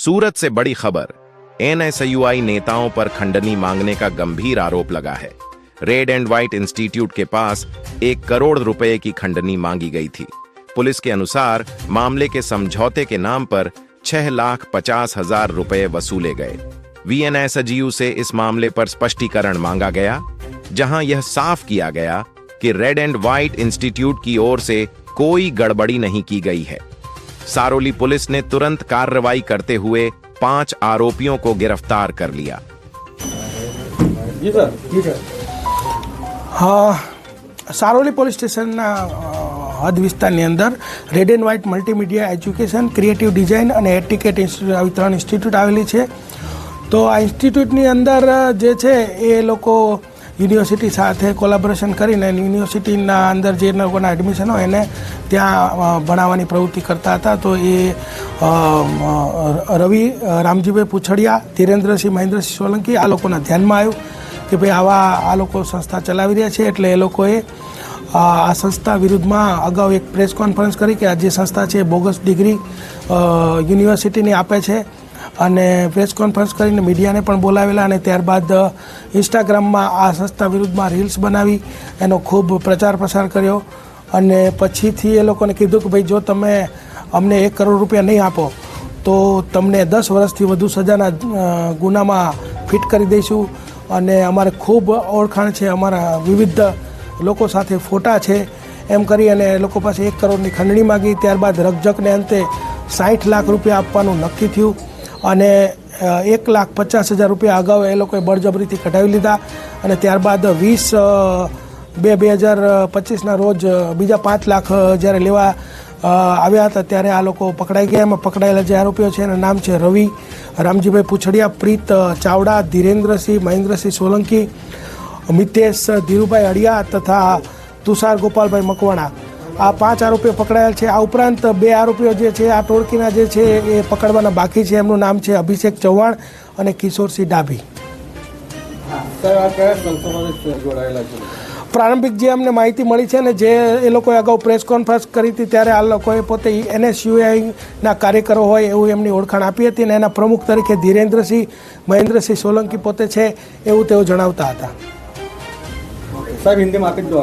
सूरत से बड़ी खबर। एनएसयूआई नेताओं पर खंडनी मांगने का गंभीर आरोप लगा है। रेड एंड व्हाइट इंस्टीट्यूट के पास 1 करोड़ रुपए की खंडनी मांगी गई थी। पुलिस के अनुसार मामले के समझौते के नाम पर 6,50,000 रुपए वसूले गए। वीएनएसजीयू से इस मामले पर स्पष्टीकरण मांगा गया, जहां यह साफ किया गया कि रेड एंड व्हाइट इंस्टीट्यूट की ओर से कोई गड़बड़ी नहीं की गई है। सारोली पुलिस ने तुरंत कार्रवाई करते हुए 5 आरोपियों को गिरफ्तार कर लिया। સારોલી પોલીસ સ્ટેશનના હદ વિસ્તારની અંદર red and white multimedia education, creative design અને એટિકેટ ઇન્સ્ટિટ્યૂટ આવી 3 ઇન્સ્ટિટ્યૂટ આવેલી છે। તો આ ઇન્સ્ટિટ્યૂટની અંદર જે છે એ લોકો યુનિવર્સિટી સાથે કોલાબોરેશન કરીને યુનિવર્સિટીના અંદર જે લોકોના એડમિશન હોય એને ત્યાં ભણાવવાની પ્રવૃત્તિ કરતા હતા। તો એ રવિ રામજીભાઈ પૂછડિયા, ધીરેન્દ્રસિંહ મહેન્દ્રસિંહ સોલંકી આ લોકોના ધ્યાનમાં આવ્યું કે ભાઈ આ લોકો સંસ્થા ચલાવી રહ્યા છે, એટલે એ લોકોએ આ સંસ્થા વિરુદ્ધમાં અગાઉ એક પ્રેસ કોન્ફરન્સ કરી કે આ જે સંસ્થા છે બોગસ ડિગ્રી યુનિવર્સિટીની આપે છે, અને પ્રેસ કોન્ફરન્સ કરીને મીડિયાને પણ બોલાવેલા, અને ત્યારબાદ ઇન્સ્ટાગ્રામમાં આ સંસ્થા વિરુદ્ધમાં રીલ્સ બનાવી એનો ખૂબ પ્રચાર પ્રસાર કર્યો। અને પછીથી એ લોકોને કીધું કે ભાઈ જો તમે અમને 1 કરોડ રૂપિયા નહીં આપો તો તમને 10 વર્ષથી વધુ સજાના ગુનામાં ફિટ કરી દઈશું, અને અમારે ખૂબ ઓળખાણ છે, અમારા વિવિધ લોકો સાથે ફોટા છે, એમ કરી અને એ લોકો પાસે 1 કરોડની ખંડણી માગી। ત્યારબાદ રકઝકને અંતે 60 લાખ રૂપિયા આપવાનું નક્કી થયું, અને 1,50,000 રૂપિયા અગાઉ એ લોકોએ બળજબરીથી કઢાવી લીધા, અને ત્યારબાદ 20/2/2025ના રોજ બીજા 5 લાખ જ્યારે લેવા આવ્યા હતા ત્યારે આ લોકો પકડાઈ ગયા। એમાં પકડાયેલા જે આરોપીઓ છે એના નામ છે રવિ રામજીભાઈ પૂછડિયા, પ્રીત ચાવડા, ધીરેન્દ્રસિંહ મહેન્દ્રસિંહ સોલંકી, મિતેશ ધીરુભાઈ અડિયા તથા તુષાર ગોપાલભાઈ મકવાણા। આ 5 આરોપીઓ પકડાયેલ છે। આ ઉપરાંત 2 આરોપીઓ જે છે આ ટોળકીના જે છે એ પકડવાના બાકી છે। એમનું નામ છે અભિષેક ચૌહાણ અને કિશોરસિંહ ડાભી। પ્રારંભિક જે અમને માહિતી મળી છે ને, જે એ લોકોએ અગાઉ પ્રેસ કોન્ફરન્સ કરી હતી ત્યારે આ લોકોએ પોતે એનએસયુઆઈના કાર્યકરો હોય એવું એમની ઓળખાણ આપી હતી, અને એના પ્રમુખ તરીકે ધીરેન્દ્રસિંહ મહેન્દ્રસિંહ સોલંકી પોતે છે એવું તેઓ જણાવતા હતા। સાહેબ હિન્દીમાં આપી જ દો।